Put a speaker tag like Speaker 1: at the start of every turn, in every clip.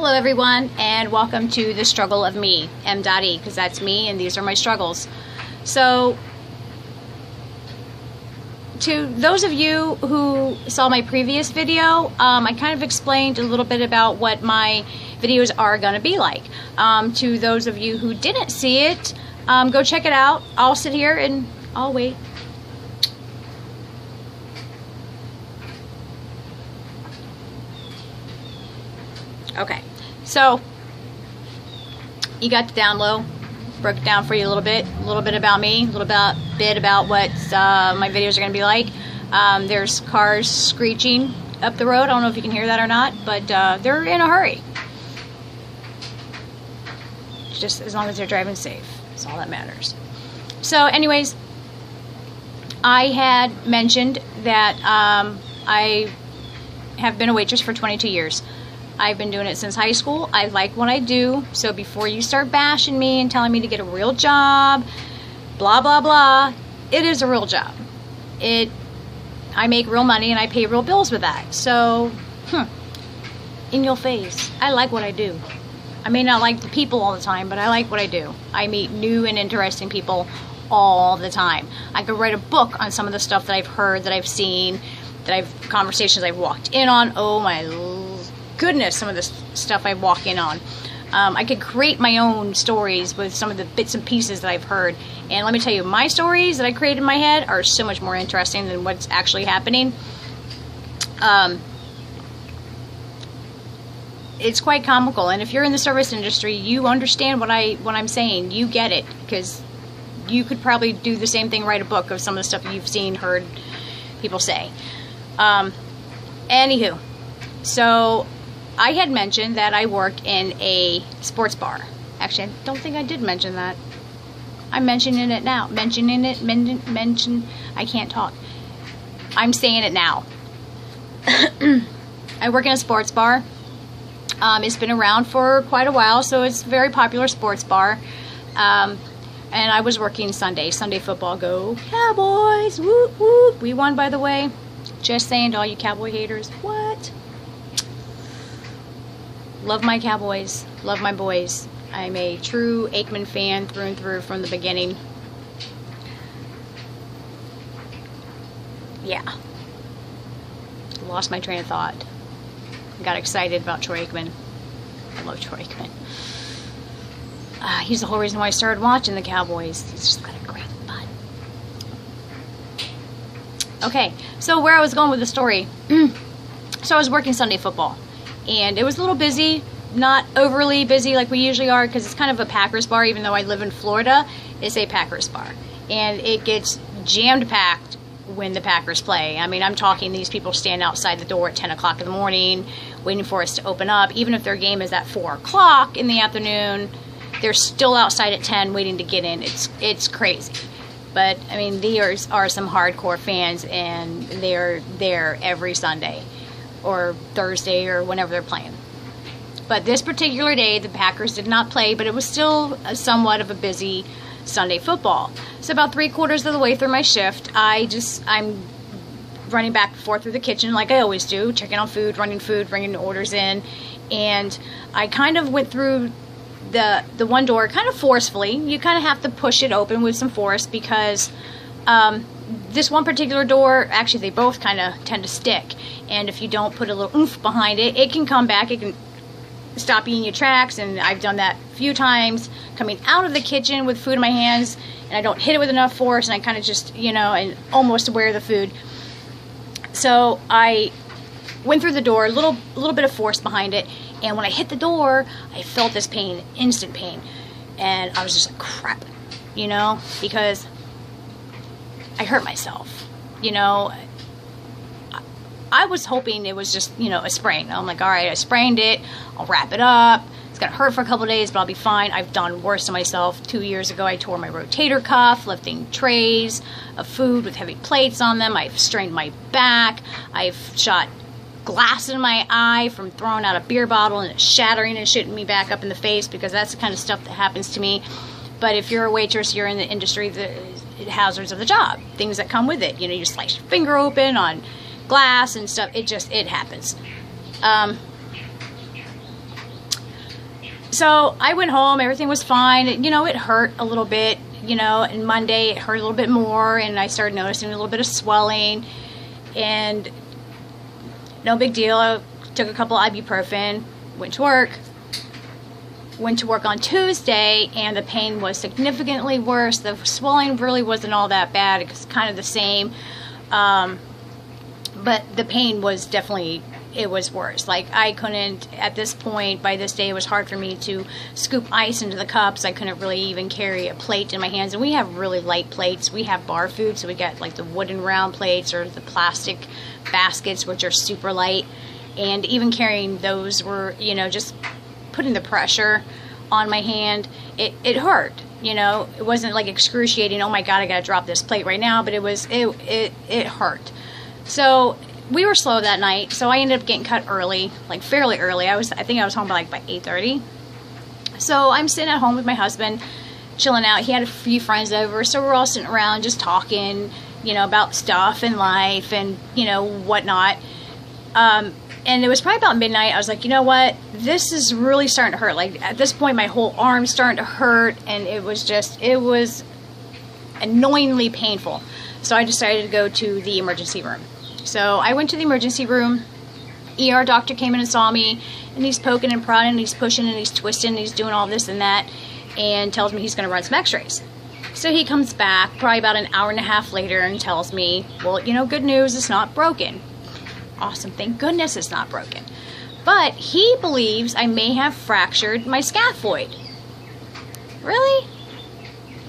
Speaker 1: Hello everyone, and welcome to The Struggle of Me, M.E, because that's me and these are my struggles. So, to those of you who saw my previous video, I kind of explained a little bit about what my videos are going to be like. To those of you who didn't see it, go check it out. I'll sit here and I'll wait. Okay, so you got the down low, broke it down for you a little bit about me, a little bit about what my videos are going to be like. There's cars screeching up the road. I don't know if you can hear that or not, but they're in a hurry. Just as long as they're driving safe, that's all that matters. So anyways, I had mentioned that I have been a waitress for 22 years. I've been doing it since high school. I like what I do. So before you start bashing me and telling me to get a real job, blah, blah, blah, it is a real job. I make real money and I pay real bills with that. So, in your face. I like what I do. I may not like the people all the time, but I like what I do. I meet new and interesting people all the time. I could write a book on some of the stuff that I've heard, that I've seen, conversations I've walked in on. Oh my goodness, some of the stuff I walk in on. I could create my own stories with some of the bits and pieces that I've heard. And let me tell you, my stories that I create in my head are so much more interesting than what's actually happening. It's quite comical. And if you're in the service industry, you understand what I'm saying. You get it, because you could probably do the same thing, write a book of some of the stuff you've seen, heard people say. Anywho, so I had mentioned that I work in a sports bar. Actually, I don't think I did mention that. I'm mentioning it now. I can't talk. I'm saying it now. I work in a sports bar. It's been around for quite a while, so it's a very popular sports bar. And I was working Sunday football. Go Cowboys! Whoop, whoop. We won, by the way. Just saying to all you Cowboy haters. What? Love my Cowboys. Love my boys. I'm a true Aikman fan through and through from the beginning. Yeah. Lost my train of thought. Got excited about Troy Aikman. I love Troy Aikman. He's the whole reason why I started watching the Cowboys. He's just got a great butt. Okay, so where I was going with the story. So I was working Sunday football. And it was a little busy, not overly busy like we usually are, because it's kind of a Packers bar. Even though I live in Florida, it's a Packers bar. And it gets jammed packed when the Packers play. I mean, I'm talking these people stand outside the door at 10 o'clock in the morning, waiting for us to open up. Even if their game is at 4 o'clock in the afternoon, they're still outside at 10 waiting to get in. It's crazy. But, I mean, these are some hardcore fans, and they're there every Sunday or Thursday or whenever they're playing. But this particular day, the Packers did not play, but it was still somewhat of a busy Sunday football. So about 3/4 of the way through my shift, I'm running back and forth through the kitchen like I always do, checking on food, bringing orders in, and I kind of went through the one door kind of forcefully. You kind of have to push it open with some force, because this one particular door, actually they both kind of tend to stick, and if you don't put a little oomph behind it, it can come back, it can stop you in your tracks. And I've done that a few times coming out of the kitchen with food in my hands, and I don't hit it with enough force, and I kind of just, and almost wear the food. So I went through the door, a little bit of force behind it, and when I hit the door, I felt this pain, instant pain, and I was just like, crap, because I hurt myself. I was hoping it was just, a sprain. I'm like, all right, I sprained it. I'll wrap it up. It's going to hurt for a couple of days, but I'll be fine. I've done worse to myself. 2 years ago, I tore my rotator cuff lifting trays of food with heavy plates on them. I've strained my back. I've shot glass in my eye from throwing out a beer bottle and it shattering and shooting me back up in the face, because that's the kind of stuff that happens to me. But if you're a waitress, you're in the industry, the hazards of the job, things that come with it. You slice your finger open on glass and stuff. It happens. So I went home, everything was fine. You know, it hurt a little bit, you know, and Monday it hurt a little bit more, and I started noticing a little bit of swelling, and no big deal. I took a couple ibuprofen, went to work. Went to work on Tuesday, and the pain was significantly worse. The swelling really wasn't all that bad. It was kind of the same. But the pain was definitely, it was worse. Like, I couldn't, at this point, by this day, it was hard for me to scoop ice into the cups. I couldn't really even carry a plate in my hands. And we have really light plates. We have bar food, so we got like the wooden round plates or the plastic baskets, which are super light. And even carrying those were, you know, just putting the pressure on my hand, it hurt. You know, it wasn't like excruciating, oh my god, I gotta drop this plate right now, but it hurt. So we were slow that night, so I ended up getting cut early, like fairly early. I think I was home by 8:30. So I'm sitting at home with my husband, chilling out. He had a few friends over, so we're all sitting around just talking, you know, about stuff and life and, you know, whatnot. And it was probably about midnight. I was like, you know what? This is really starting to hurt. Like, at this point, my whole arm's starting to hurt, and it was annoyingly painful. So I decided to go to the emergency room. So I went to the emergency room. ER doctor came in and saw me, and he's poking and prodding, and he's pushing, and he's twisting, and he's doing all this and that, and tells me he's going to run some x-rays. So he comes back probably about an hour and a half later and tells me, well, you know, good news, it's not broken. Awesome, thank goodness it's not broken. But he believes I may have fractured my scaphoid. Really?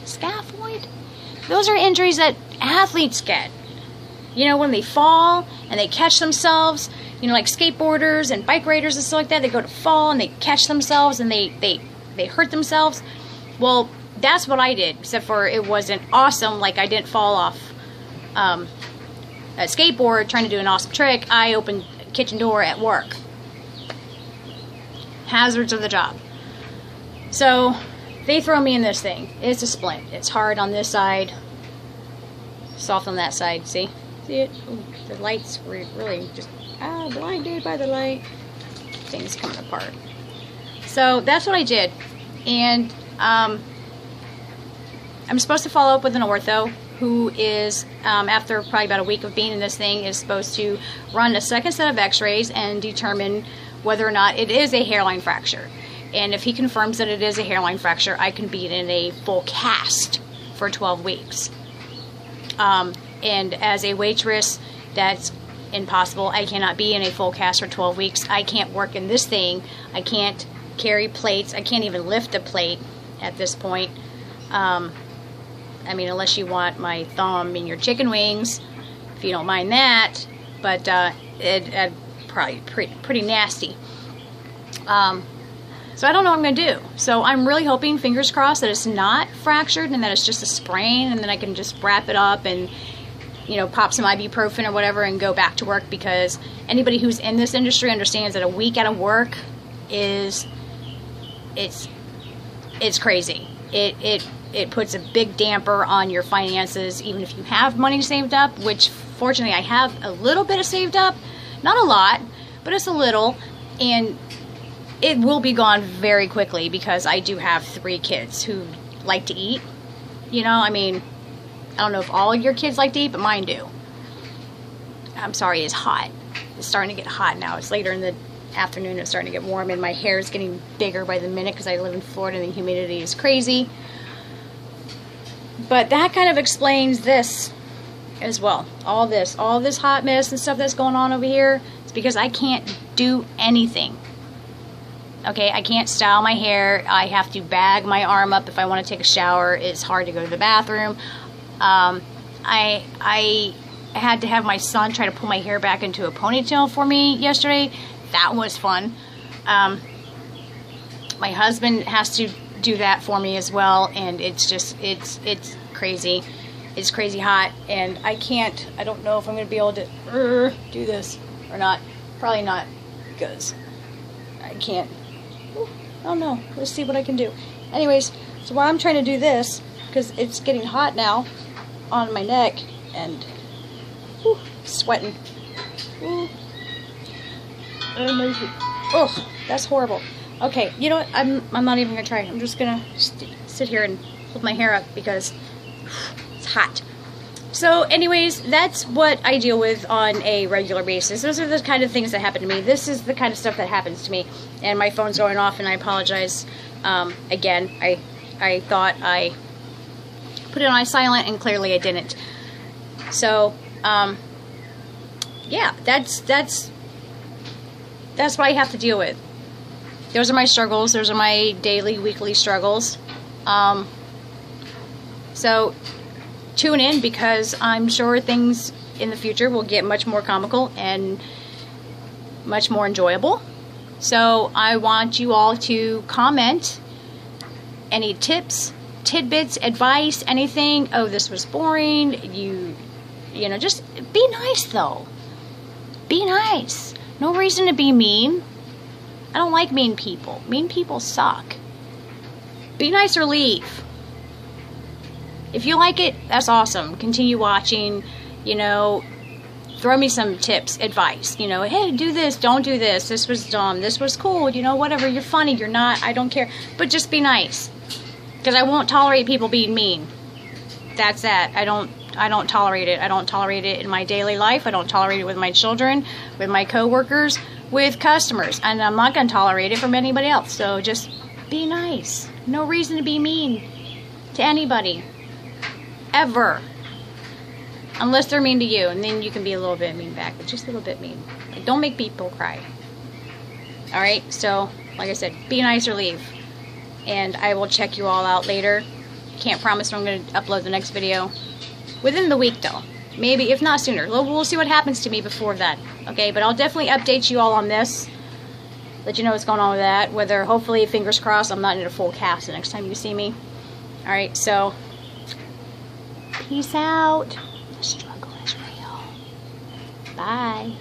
Speaker 1: Scaphoid? Those are injuries that athletes get. You know, when they fall and they catch themselves, you know, like skateboarders and bike riders and stuff like that, they go to fall and they catch themselves and they hurt themselves. Well, that's what I did, except for it wasn't awesome. Like, I didn't fall off a skateboard trying to do an awesome trick. I opened the kitchen door at work. Hazards of the job. So they throw me in this thing. It's a splint. It's hard on this side, soft on that side. See it? Ooh, the lights were really just blinded by the light. Things coming apart. So that's what I did, and I'm supposed to follow up with an ortho who is, after probably about a week of being in this thing, is supposed to run a second set of x-rays and determine whether or not it is a hairline fracture. And if he confirms that it is a hairline fracture, I can be in a full cast for 12 weeks. And as a waitress, that's impossible. I cannot be in a full cast for 12 weeks. I can't work in this thing. I can't carry plates. I can't even lift a plate at this point. I mean, unless you want my thumb in your chicken wings, if you don't mind that, but it probably pretty nasty. So I don't know what I'm going to do. So I'm really hoping, fingers crossed, that it's not fractured and that it's just a sprain, and then I can just wrap it up and, you know, pop some ibuprofen or whatever and go back to work, because anybody who's in this industry understands that a week out of work is, it's crazy. It puts a big damper on your finances, even if you have money saved up, which fortunately I have a little bit of saved up. Not a lot, but it's a little, and it will be gone very quickly because I do have 3 kids who like to eat. You know, I mean, I don't know if all your kids like to eat, but mine do. I'm sorry, it's hot. It's starting to get hot now. It's later in the afternoon, it's starting to get warm, and my hair is getting bigger by the minute because I live in Florida and the humidity is crazy. But that kind of explains this as well. All this hot mess and stuff that's going on over here, it's because I can't do anything. Okay, I can't style my hair. I have to bag my arm up if I want to take a shower. It's hard to go to the bathroom. I had to have my son try to pull my hair back into a ponytail for me yesterday. That was fun. My husband has to do that for me as well, and it's just, it's crazy. It's crazy hot, and I don't know if I'm going to be able to do this or not. Probably not, because I can't. Oh no, let's see what I can do. Anyways, so while I'm trying to do this, because it's getting hot now on my neck, and sweating. Oh, that's horrible. Okay, you know what? I'm not even gonna try. I'm just gonna sit here and hold my hair up because it's hot. So anyways, that's what I deal with on a regular basis. Those are the kind of things that happen to me. This is the kind of stuff that happens to me. And my phone's going off, and I apologize. Again, I thought I put it on silent, and clearly I didn't. So, yeah, that's what I have to deal with. Those are my struggles. Those are my daily, weekly struggles. So tune in, because I'm sure things in the future will get much more comical and much more enjoyable. So I want you all to comment any tips, tidbits, advice, anything. Oh, this was boring. You know, just be nice though. Be nice. No reason to be mean. I don't like mean people. Mean people suck. Be nice or leave. If you like it, that's awesome. Continue watching, you know, throw me some tips, advice, you know, hey, do this, don't do this, this was dumb, this was cool, you know, whatever, you're funny, you're not, I don't care, but just be nice, because I won't tolerate people being mean. That's that. I don't tolerate it. I don't tolerate it in my daily life. I don't tolerate it with my children, with my coworkers, with customers, and I'm not going to tolerate it from anybody else. So just be nice. No reason to be mean to anybody. Ever. Unless they're mean to you, and then you can be a little bit mean back, but just a little bit mean. Like, don't make people cry. Alright, so, like I said, be nice or leave. And I will check you all out later. Can't promise when I'm going to upload the next video. Within the week, though. Maybe, if not sooner. We'll see what happens to me before that. Okay, but I'll definitely update you all on this. Let you know what's going on with that. Whether, hopefully, fingers crossed, I'm not in a full cast the next time you see me. Alright, so peace out. The struggle is real. Bye.